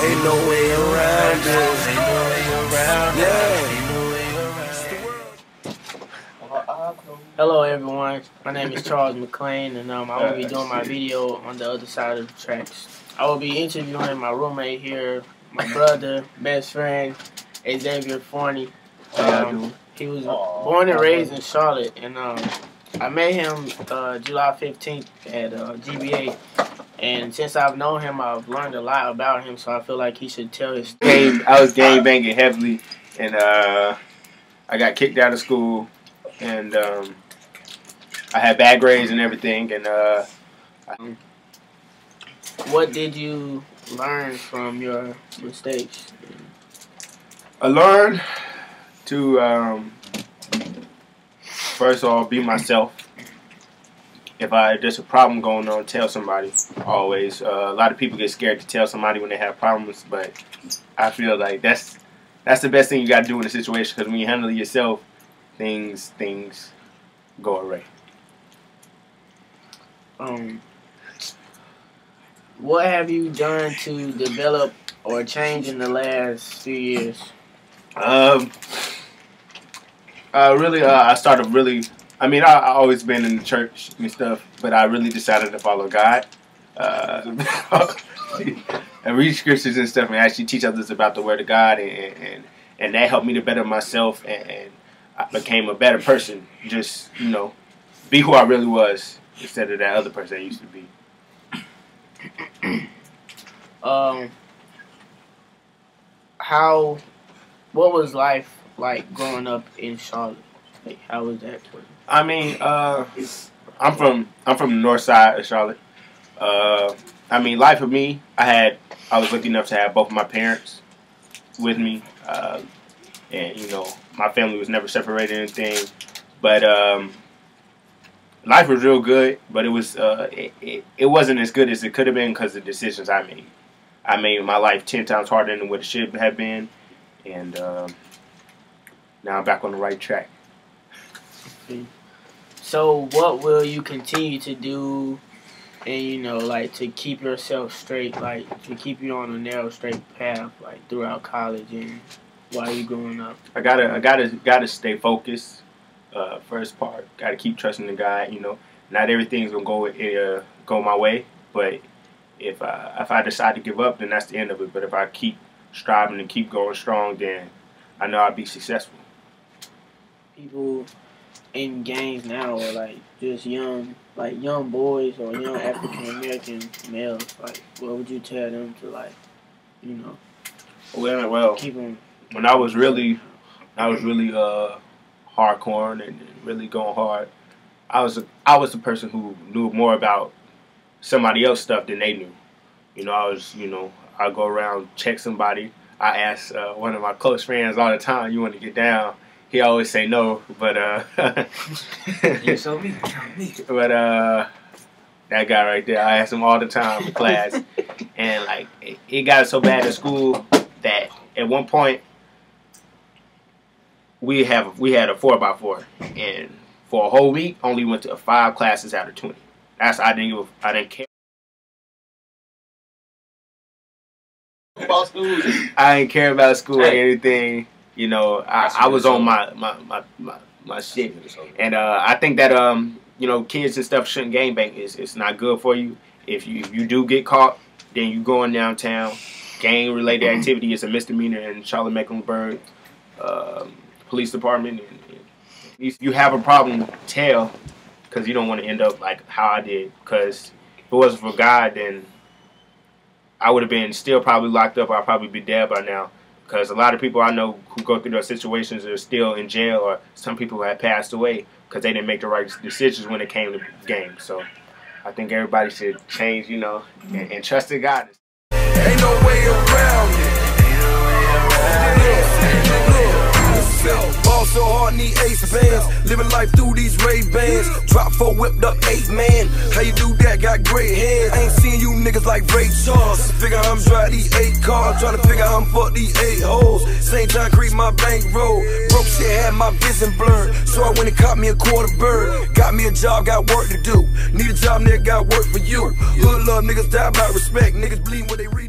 Ain't no way around this. Ain't no way around it. Hello everyone, my name is Charles McClain, and I will be doing my video on the other side of the tracks. I will be interviewing my roommate here, my brother, best friend, Xavier Forney. He was born and raised in Charlotte, and I met him July 15th at GBA. And since I've known him, I've learned a lot about him, so I feel like he should tell his story. I was gang banging heavily, and I got kicked out of school, and I had bad grades and everything. And what did you learn from your mistakes? I learned to first of all be myself. If there's a problem going on, tell somebody. Always. A lot of people get scared to tell somebody when they have problems, but I feel like that's the best thing you got to do in a situation, because when you handle it yourself, things go away. What have you done to develop or change in the last few years? I started really. I mean, I always been in the church and stuff, but I really decided to follow God, and read scriptures and stuff, and actually teach others about the Word of God, and that helped me to better myself, and I became a better person. Just, you know, be who I really was instead of that other person I used to be. What was life like growing up in Charlotte? Like, how was that for you? I mean, I'm from the north side of Charlotte. I mean, life for me, I was lucky enough to have both of my parents with me, and you know, my family was never separated or anything. But life was real good, but it wasn't as good as it could have been because of the decisions I made. I made my life 10 times harder than what it should have been, and now I'm back on the right track. So what will you continue to do, and you know, like, to keep yourself straight, like to keep you on a narrow straight path, like throughout college and while you growing up? I gotta stay focused. First part, gotta keep trusting the God. You know, not everything's gonna go my way, but if I decide to give up, then that's the end of it. But if I keep striving and keep going strong, then I know I'll be successful. People in gangs now are like just young boys or young African American males. Like, what would you tell them to, like, you know? Well, keep them. When I was really hardcore and really going hard, I was the person who knew more about somebody else's stuff than they knew. You know, I go around, check somebody. I ask one of my close friends all the time, "You want to get down?" He always say no, but You show me. But that guy right there, I ask him all the time in class, and like it got so bad in school that at one point we had a 4x4, and for a whole week only went to 5 classes out of 20. I didn't care. About school. I didn't care about school or anything. You know, I was on my shit, and I think that you know, kids and stuff shouldn't gangbang. It's not good for you. If you do get caught, then you going downtown. Gang related activity is a misdemeanor in Charlotte Mecklenburg Police Department. And if you have a problem, tell, because you don't want to end up like how I did. Because if it wasn't for God, then I would have been still probably locked up. I'd probably be dead by now. Because a lot of people I know who go through those situations are still in jail, or some people who have passed away because they didn't make the right decisions when it came to games. So I think everybody should change, you know, and trust in God. Ain't no way around it. Ball so hard, need ace bands. Living life through these Ray-Bans. Drop 4, whipped up 8, man. How you do that? Got great hands. I ain't seen you niggas like Ray Charles. Figure how I'm drive these 8 cars. Trying to figure how I'm fuck these 8 hoes. Same time creep my bankroll. Broke shit had my vision blurred. So I went and caught me a quarter bird. Got me a job, got work to do. Need a job, nigga, got work for you. Hood love, niggas die by respect. Niggas bleed when they read.